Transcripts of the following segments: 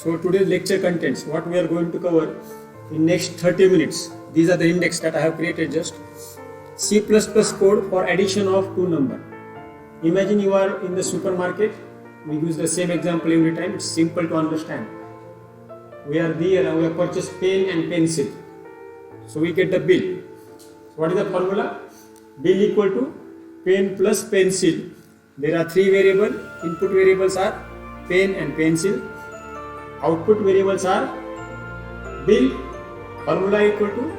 So today's lecture contents, what we are going to cover in next 30 minutes. These are the index that I have created just. C++ code for addition of two number. Imagine you are in the supermarket. We use the same example every time. It's simple to understand. We are there and we have purchased pen and pencil. So we get the bill. What is the formula? Bill equal to pen plus pencil. There are three variables. Input variables are pen and pencil. Output variables are bill. Formula equal to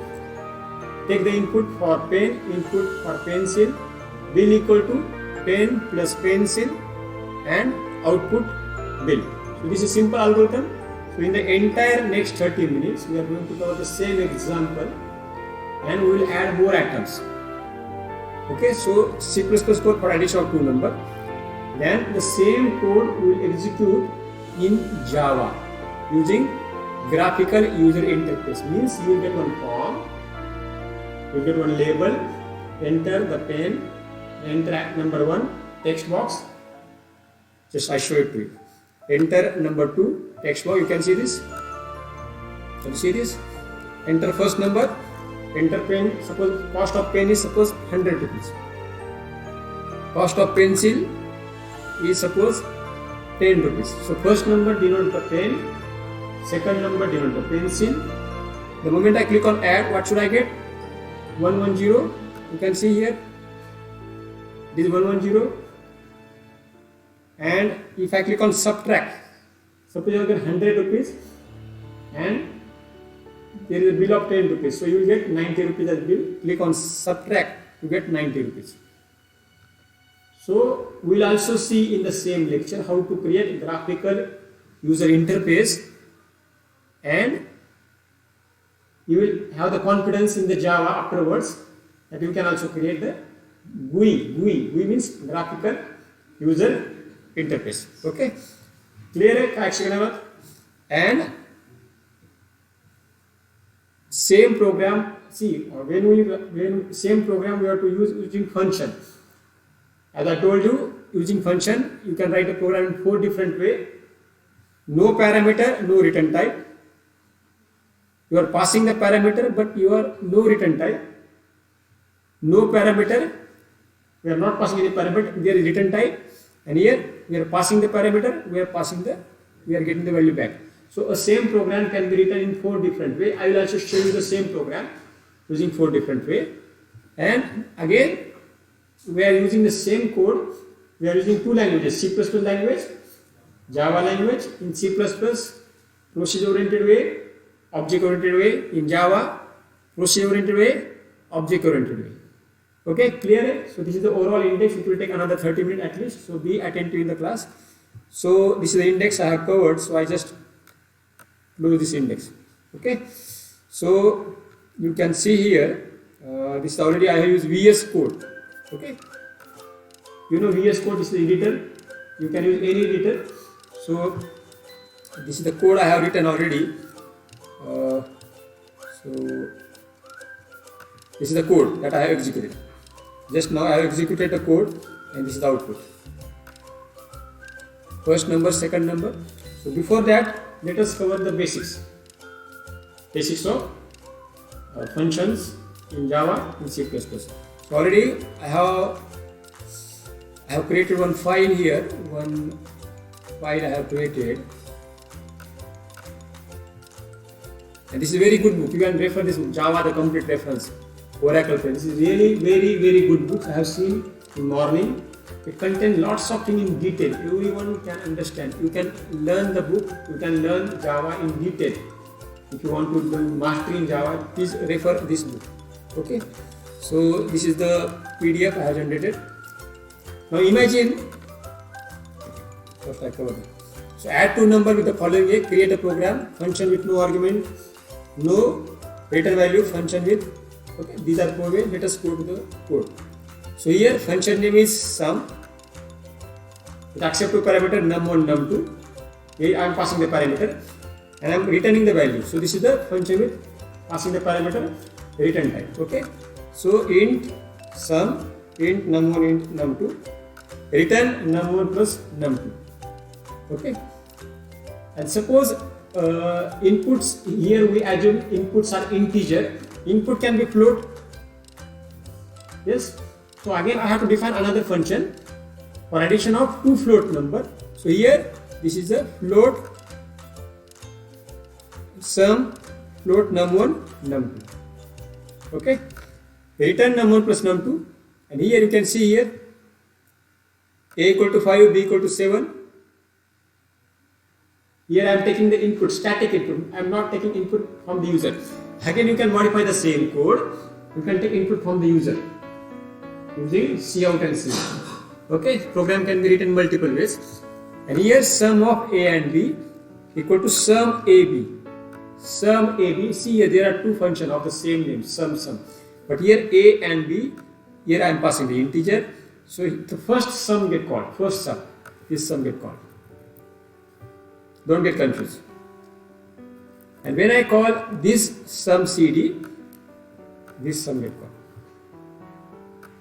take the input for pen, input for pencil. Bill equal to pen plus pencil and output bill. So this is simple algorithm. So in the entire next 30 minutes, we are going to cover the same example and we will add more items. Okay, so C++ code for addition of two number. Then the same code we will execute in Java using graphical user interface. Means you will get one form, you will get one label, enter the pen, enter number 1 text box. Just I show it to you. Enter number 2 text box. You can see this. Can you see this? Enter first number. Enter pen. Suppose cost of pen is suppose 100 rupees. Cost of pencil is suppose 10 rupees. So first number denote the pen. Second number denote the pencil. The moment I click on add, what should I get? 110. You can see here. This is 110. And if I click on subtract, suppose you get 100 rupees and there is a bill of 10 rupees. So you will get 90 rupees as bill. Click on subtract, you get 90 rupees. So we will also see in the same lecture how to create graphical user interface, and you will have the confidence in the Java afterwards that you can also create the GUI. GUI means graphical user interface. Okay, clear? And same program. See, when same program we have to use using function. As I told you, using function you can write a program in 4 different ways. No parameter, no return type. You are passing the parameter, but you are no return type. No parameter, we are not passing any parameter. There is return type, and here we are passing the parameter. We are getting the value back. So a same program can be written in 4 different ways. I will also show you the same program using 4 different ways. And again, we are using the same code. We are using 2 languages: C++ language, Java language. In C++, procedure-oriented way, object-oriented way. In Java, procedure-oriented way, object-oriented way. Okay, clear? So this is the overall index. It will take another 30 minutes at least. So be attentive in the class. So this is the index I have covered. So I just close this index. Okay. So you can see here. This already I have used VS Code. Okay. You know VS Code is the editor. You can use any editor. So this is the code I have written already. So this is the code that I have executed. Just now I have executed the code, and this is the output. First number, second number. So before that, let us cover the basics. Basics of functions in Java and C++. So already I have created one file here. One file I have created. And this is a very good book. You can refer this book, Java, the complete reference. Oracle Pen. This is really very good book. I have seen in morning. It contains lots of things in detail. Everyone can understand. You can learn the book. You can learn Java in detail. If you want to learn mastery in Java, please refer this book. Okay. So this is the PDF I have generated. Now imagine. First I covered it. So add two number with the following way. Create a program. Function with no argument, no return value. Function with. Okay, these are 4 ways. Let us go to the code. So here function name is sum. It accepts two parameter num1, num2. Here I am passing the parameter and I am returning the value. So this is the function with passing the parameter return type. Okay. So int sum, int num1, int num2. Return num1 plus num2. Okay. And suppose inputs, here we assume inputs are integer. Input can be float. Yes. So again I have to define another function for addition of two float number. So here this is a float sum float num1 num2. Okay. Return num1 plus num2, and here you can see here a equal to 5, b equal to 7. Here I am taking the input, static input. I am not taking input from the user. Again you can modify the same code. You can take input from the user using cout and C. Okay, program can be written multiple ways. And here sum of a and b equal to sum ab. Sum ab. See here there are two functions of the same name, sum. But here a and b, here I am passing the integer. So the first sum get called. First sum, this sum get called. Don't get confused. And when I call this sum cd, this sum get called.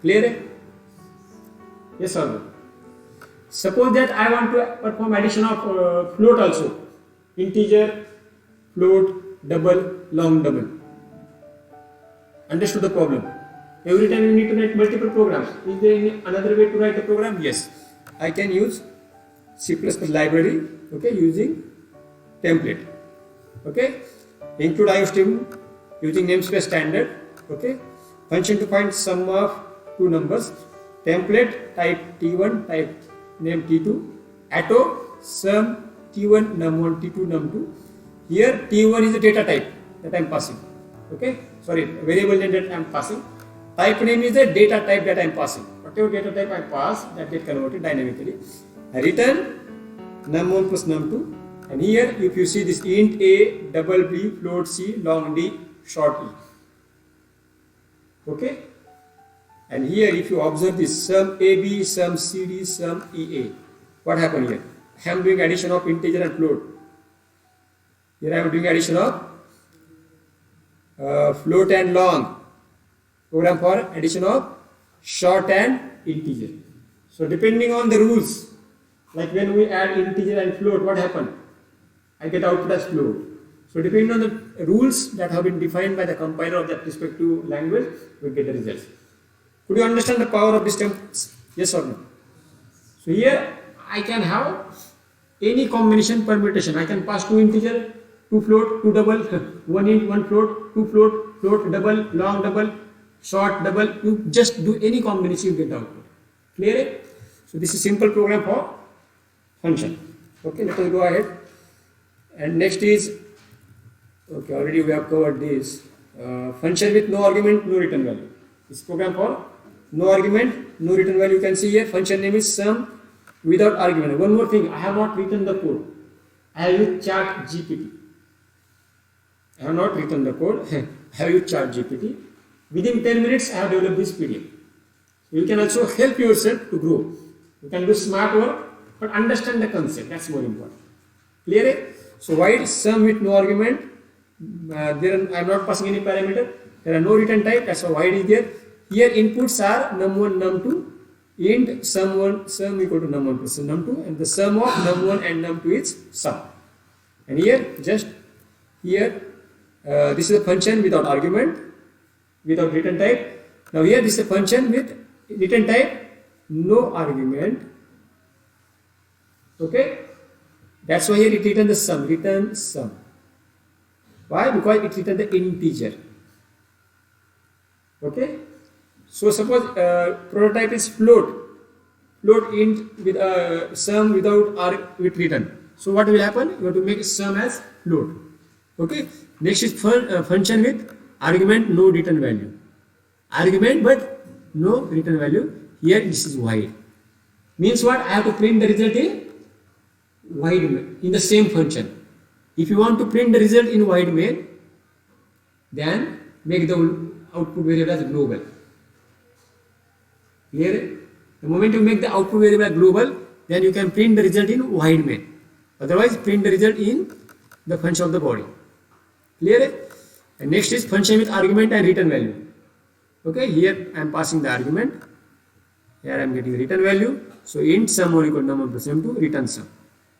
Clear? Yes or no? Suppose that I want to perform addition of float also. Integer, float, double, long double. Understood the problem? Every time you need to write multiple programs. Is there any another way to write the program? Yes. I can use C++ library, okay, using template. Okay. Include IOStream using namespace standard. Okay. Function to find sum of two numbers. Template type T1, type name T2. Auto sum T1 num1 T2 num2. Here T1 is the data type that I am passing. Okay. Sorry, variable name that I am passing. Type name is the data type that I am passing. Whatever data type I pass, that get converted dynamically. I return num1 plus num2. And here if you see this int a, double b, float c, long d, short e. Okay. And here if you observe this sum ab, sum cd, sum ea. What happened here? I am doing addition of integer and float. Here I am doing addition of float and long. Program for addition of short and integer. So depending on the rules, like when we add integer and float, what happened? I get output as float. So depending on the rules that have been defined by the compiler of that respective language, we get the results. Could you understand the power of this term? Yes or no? So here I can have any combination permutation. I can pass two integer, two float, two double, one int, one float, two float, float, double, long double, short double. You just do any combination, you get the output. Clear? So this is simple program for function. Okay, let us go ahead. And next is, okay, already we have covered this. Function with no argument, no return value. This program for no argument, no return value. You can see here function name is sum without argument. One more thing, I have not written the code. I have used ChatGPT. I have not written the code. I have used ChatGPT. Within 10 minutes, I have developed this PDF. You can also help yourself to grow. You can do smart work, but understand the concept. That's more important. Clear? So while sum with no argument, I am not passing any parameter. There are no return type. That's why void is there. Here inputs are num1, num2. Int sum1, sum equal to num1 plus num2, and the sum of num1 and num2 is sum. And here just here this is a function without argument, without return type. Now here this is a function with return type, no argument. Okay. That's why here it return the sum, return sum. Why? Because it return the integer. Okay. So suppose prototype is float int with sum without with return. So what will happen? You have to make sum as float. Okay. Next is function with argument, no return value. Argument but no return value. Here this is void. Means what? I have to print the result in void main in the same function. If you want to print the result in void main, then make the output variable as global. Clear? The moment you make the output variable as global, then you can print the result in void main. Otherwise, print the result in the function of the body. Clear? And next is function with argument and return value. Okay, here I am passing the argument. Here I am getting the return value. So int sum1 equal to num1 plus num2, return sum.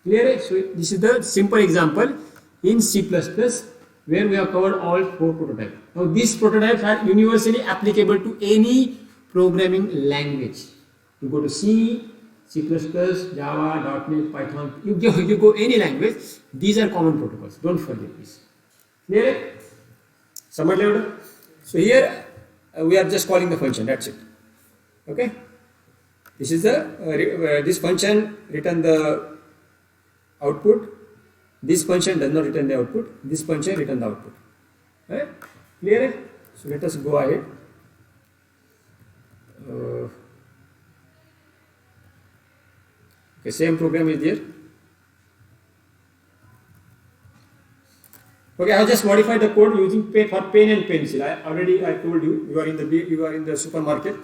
Clear? So this is the simple example in C++ where we have covered all 4 prototypes. Now these prototypes are universally applicable to any programming language. You go to C, C++, Java, .NET, Python, you go any language, these are common protocols. Don't forget this. Clear? Somebody louder? So here we are just calling the function, that's it. Okay? This is the this function return the output. This function does not return the output. This function return the output. Right? Clear? So let us go ahead. Okay, same program is there. Okay, I have just modified the code using pen and pencil. I told you, you are in the supermarket.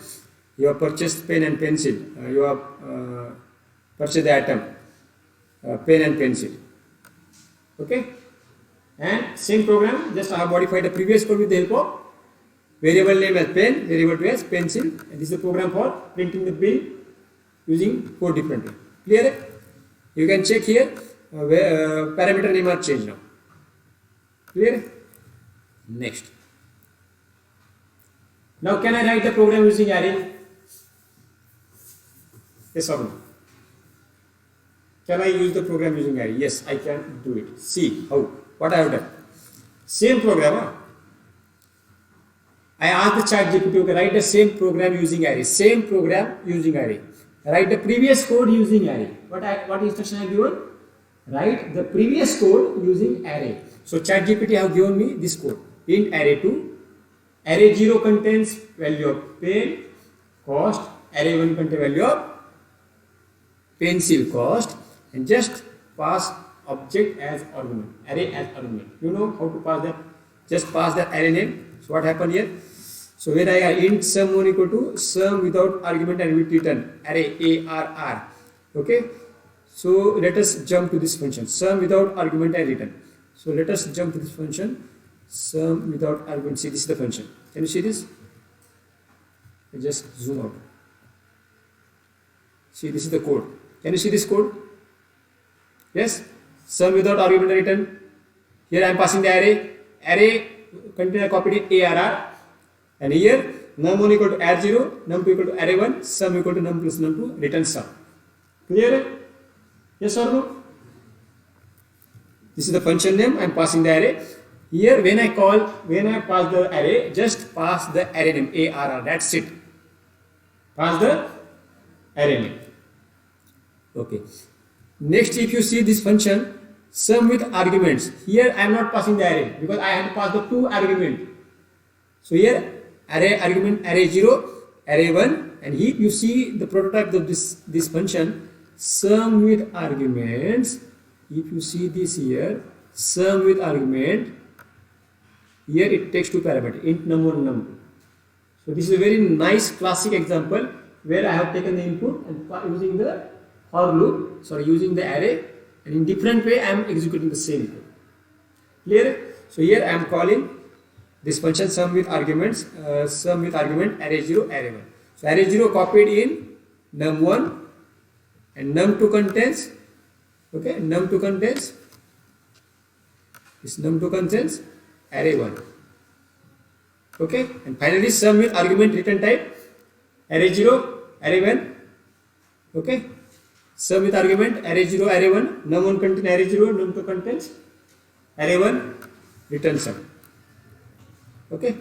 You have purchased pen and pencil. You have purchased the item, pen and pencil. Okay, and same program. Just I have modified the previous code with the help of variable name as pen, variable 2 as pencil. And this is the program for printing the bill using code differently. Clear? You can check here where parameter name are changed now. Clear? Next. Now can I write the program using array? Yes or no? Can I use the program using array? Yes, I can do it. See how. What I have done. Same program. Huh? I asked the ChatGPT to write the same program using array. Same program using array. Write the previous code using array. What instruction I have given? Write the previous code using array. So ChatGPT have given me this code. Int array2. Array 0 contains value of pen cost. Array 1 contains value of pencil cost. And just pass object as argument. Array as argument. You know how to pass that? Just pass the array name. So what happened here? So when I int sum1 equal to sum without argument and with return array arr. Okay. So let us jump to this function sum without argument and return. So let us jump to this function sum without argument. See, this is the function. Can you see this? I just zoom out. See, this is the code. Can you see this code? Yes. Sum without argument and return. Here I am passing the array. Array container copied in arr. And here num1 equal to arr0, num2 equal to array1, sum equal to num plus num2, return sum. Clear? Yes or no? This is the function name. I am passing the array. Here when I pass the array, just pass the array name arr. That's it. Pass the array name. Okay. Next, if you see this function sum with arguments, here I am not passing the array because I have to pass the 2 argument. So here array argument array 0, array 1, and here you see the prototype of this function sum with arguments. If you see this here, sum with argument, here it takes 2 parameters int num1 num2. So this is a very nice classic example where I have taken the input and using the for loop, using the array, and in different way I am executing the same code. Clear? So here I am calling this function sum with arguments, sum with argument array 0, array 1. So array 0 copied in num1 and num2 contains, okay, num2 contains, this num2 contains array 1. Okay, and finally sum with argument return type array 0, array 1. Okay, sum with argument array 0, array 1, num1 contains array 0, num2 contains array 1, return sum. Okay.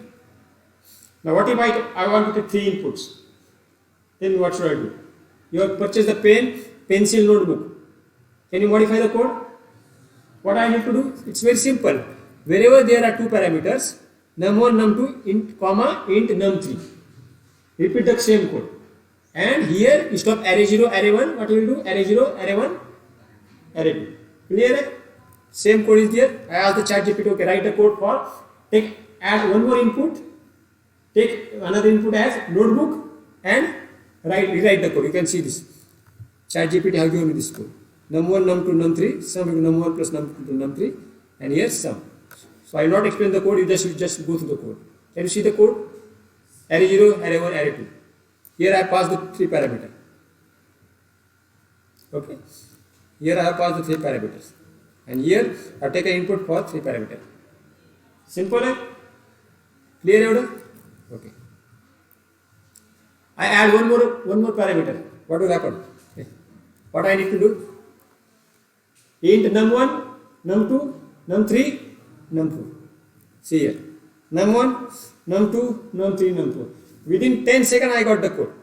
Now what if I want to take 3 inputs? Then what should I do? You have purchased the pen, pencil, notebook. Can you modify the code? What I need to do? It's very simple. Wherever there are 2 parameters, num1, num2, int num3. Repeat the same code. And here instead of array 0, array 1, what you will do? Array 0, array 1, array 2. Clear? Same code is there. I asked the ChatGPT, okay, write the code for add one more input, take another input as notebook and rewrite the code. You can see this. ChatGPT have given me this code. Num1, num2, num3, sum equal to num1 plus num2 num3, and here sum. So I will not explain the code, you just go through the code. Can you see the code? Array 0, array 1, array 2. Here I pass the 3 parameters. Okay. Here I have passed the 3 parameters. And here I have taken input for 3 parameters. Simple, eh? Clear? Okay. I add one more parameter. What will happen? What I need to do? Int num1, num2, num3, num4. See here. Num1, num2, num3, num4. Within 10 seconds I got the code.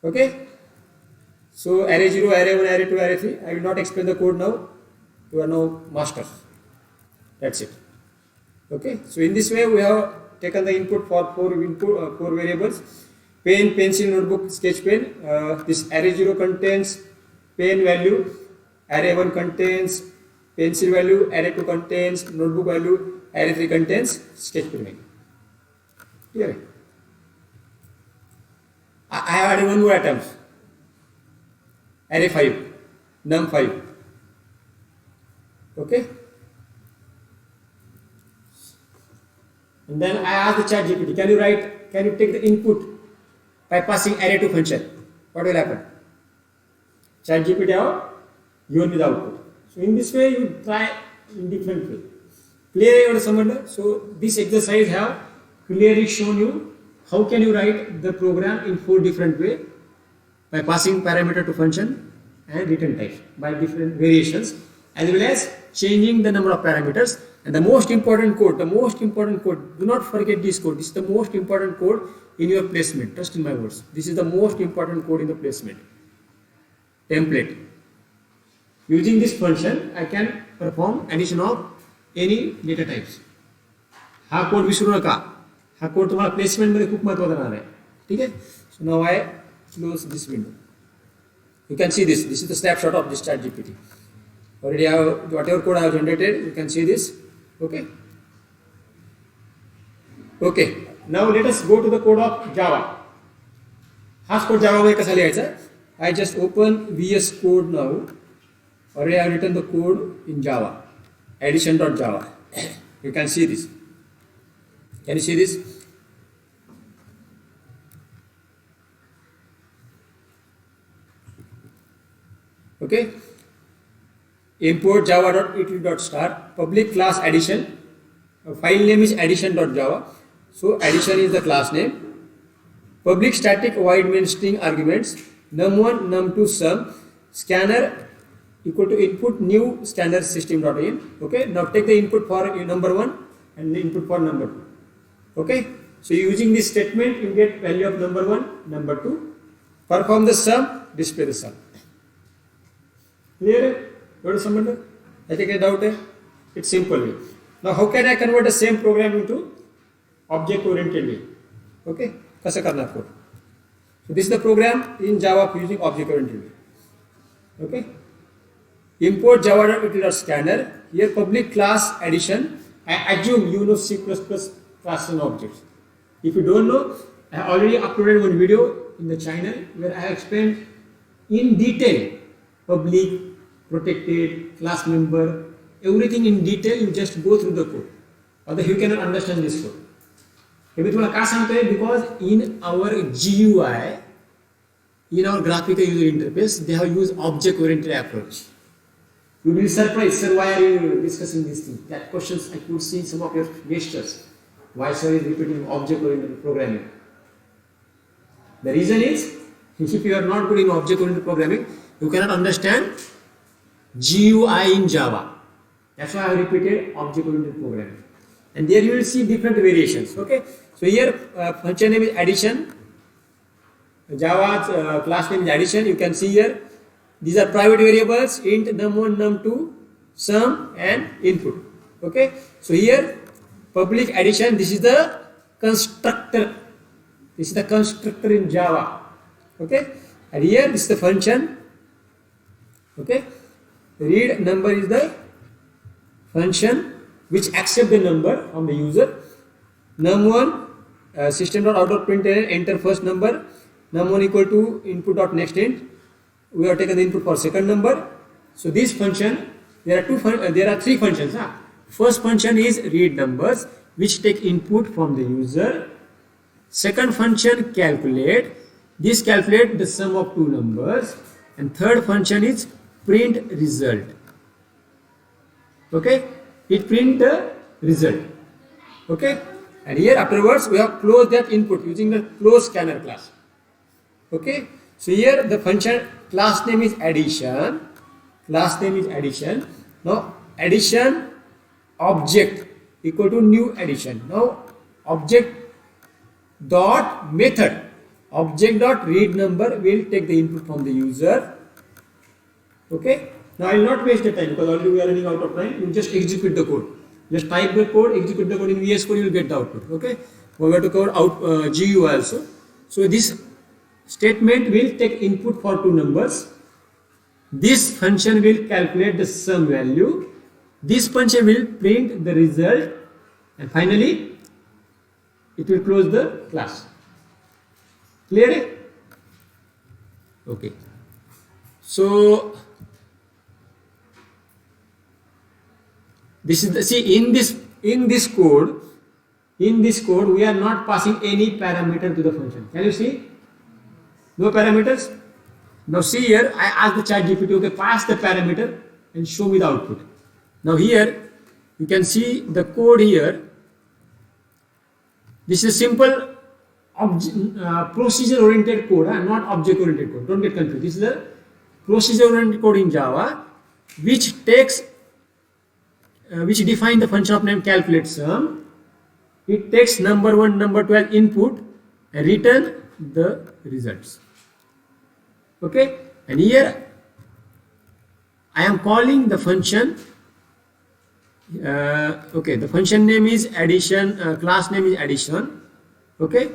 Okay? So array 0, array 1, array 2, array 3. I will not explain the code now. You are now masters. That's it. Okay? So in this way we have taken the input for four variables. Pen, pencil, notebook, sketch pen. This array 0 contains pen value. Array 1 contains pencil value. Array 2 contains notebook value. Array 3 contains sketch pen value. Here. I have added one more item. Array 5. Num 5. Okay? And then I ask the ChatGPT, can you take the input by passing array to function? What will happen? ChatGPT have given me the output. So in this way you try in different way. Clear your So this exercise have clearly shown you how can you write the program in 4 different way by passing parameter to function and return type by different variations, as well as changing the number of parameters. And the most important code, do not forget this code. This is the most important code in your placement. Trust in my words. This is the most important code in the placement. Template. Using this function, I can perform addition of any data types. हा code विसरू नका. हा code तुम्हाला placement मध्ये खूप महत्त्वाचा राहणार आहे. ठीक आहे? So now I close this window. You can see this. This is the snapshot of this ChatGPT. Already I have whatever code I have generated. You can see this. Okay. Okay. Now let us go to the code of Java. हाच code Java मध्ये कसा लिहायचा? I just open VS Code now. Already I have written the code in Java. Addition.java. You can see this. Can you see this? Okay. Import java.utility.star. Public class addition. File name is addition.java. So addition is the class name. Public static void main string arguments. Num1, num2, sum. Scanner equal to input new scanner system.in. Okay. Now take the input for number 1 and the input for number 2. Okay. So using this statement you get value of number 1, number 2. Perform the sum, display the sum. Clear? Got somebody? I think a doubt. It's simple way. Now how can I convert the same program into object oriented way? Okay. Kasa karna code. So this is the program in Java using object oriented way. Okay. Import java.utility.scanner. Here public class addition. I assume you know C++ class and objects. If you don't know, I have already uploaded one video in the channel where I have explained in detail public, protected, class member, everything in detail. You just go through the code. Otherwise you cannot understand this code. Because in our GUI, in our graphical user interface, they have used object-oriented approach. You will be surprised, sir, why are you discussing these things? That questions I could see in some of your lectures. Why sir is repeating object-oriented programming? The reason is, if you are not good in object-oriented programming, you cannot understand GUI in Java. That's why I have repeated object-oriented programming. And there you will see different variations. Okay. So here function name is addition. Java's class name is addition. You can see here. These are private variables, int num1, num2, sum and input. Okay. So here public addition, this is the constructor. This is the constructor in Java. Okay. And here this is the function. Okay. Read number is the function which accept the number from the user. Num1 system.out.println enter first number. Num1 equal to input.next int. We have taken the input for second number. So this function, there are 3 functions. First function is read numbers which take input from the user. Second function calculate. This calculate the sum of 2 numbers. And third function is print result. Okay, it print the result. Okay, and here afterwards we have closed that input using the close scanner class. Okay, so here the function class name is addition. Class name is addition. Now addition object equal to new addition. Now object dot method, object dot read number will take the input from the user. Okay, now I will not waste the time because already we are running out of time. You just execute the code. Just type the code, execute the code in VS Code, you will get the output. Okay, we have to cover out GUI also. So this statement will take input for two numbers. This function will calculate the sum value. This function will print the result, and finally it will close the class. Clear? Okay. So this is the, see in this code we are not passing any parameter to the function. Can you see? No parameters. Now see here, I ask the ChatGPT, okay, pass the parameter and show me the output. Now here you can see the code here. This is simple procedure oriented code, not object oriented code. Don't get confused. This is a procedure oriented code in Java which takes which define the function of name calculate sum. It takes number 1, number 12 input and return the results. Okay, and here I am calling the function. Okay, the function name is addition, class name is addition. Okay,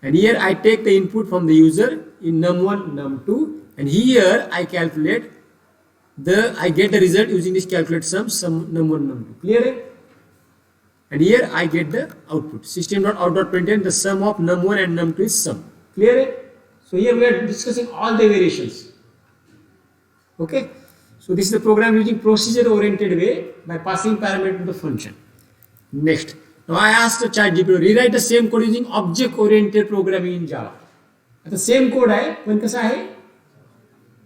and here I take the input from the user in num1, num2, and here I calculate I get the result using this calculate sum num1, num2. Clear? And here I get the output. System.out.println, the sum of num1 and num2 is sum. Clear? So here we are discussing all the variations. Okay, so this is the program using procedure oriented way by passing parameter to the function. Next, now I asked the ChatGPT to rewrite the same code using object oriented programming in Java. The same code है, पण कसा आहे?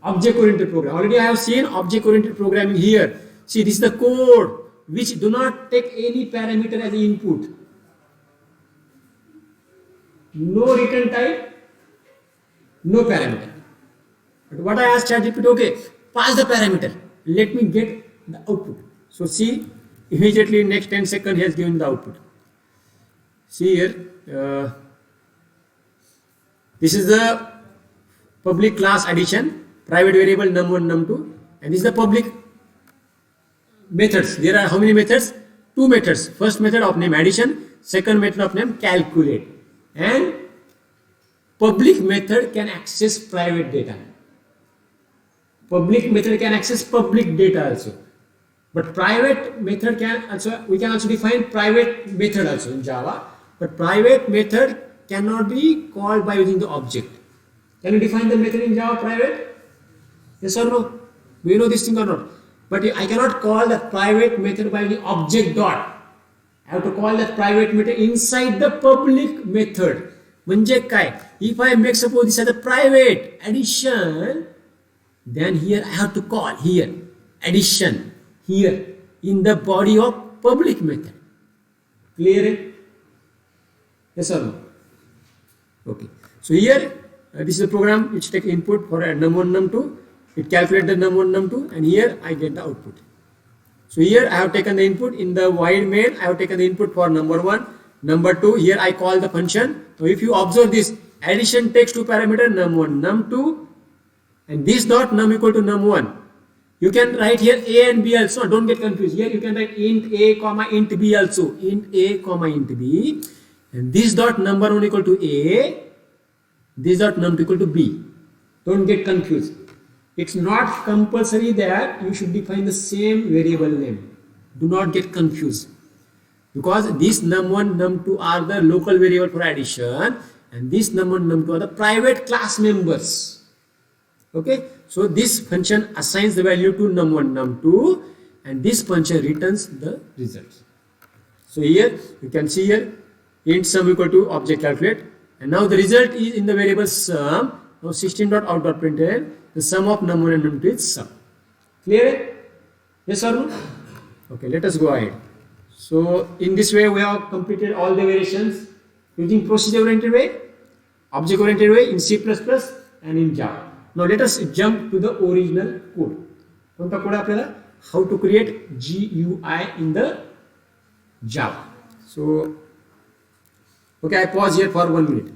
Object oriented program. Already I have seen object oriented programming here. See, this is the code which do not take any parameter as input. No return type, no parameter. But what I asked ChatGPT, okay, pass the parameter, let me get the output. So see, immediately in next 10 seconds he has given the output. See here, this is the public class addition, private variable num1, num2, and this is the public methods. There are how many methods? Two methods. First method of name addition, second method of name calculate, and public method can access private data. Public method can access public data also. But private method can also, we can also define private method also in Java. But private method cannot be called by using the object. Can you define the method in Java private? Yes or no? Do you know this thing or not? But I cannot call the private method by using object dot. I have to call that private method inside the public method. म्हणजे काय? If I make suppose this as a private addition, then here I have to call here addition here in the body of public method. Clear? Yes or no? Okay. So here this is a program which take input for a num1, num2. It calculates the num1, num2, and here I get the output. So here I have taken the input in the void main. I have taken the input for number 1, number 2. Here I call the function. So if you observe this, addition takes two parameters num1, num2, and this dot num equal to num1. You can write here a and b also. Don't get confused. Here you can write int a comma int b also. Int a comma int b, and this dot number 1 equal to a. This dot num2 equal to b. Don't get confused. It's not compulsory that you should define the same variable name. Do not get confused. Because this num1, num2 are the local variable for addition, and this num1, num2 are the private class members. Okay, so this function assigns the value to num1, num2, and this function returns the results. So here you can see here int sum equal to object calculate, and now the result is in the variable sum. Now system.out.println, the sum of num1 and num2 is sum. Clear? Yes or no? Okay, let us go ahead. So in this way we have completed all the variations using procedure oriented way, object oriented way in C++ and in Java. Now let us jump to the original code. कोणता code आपल्याला? How to create GUI in the Java. So okay, I pause here for 1 minute.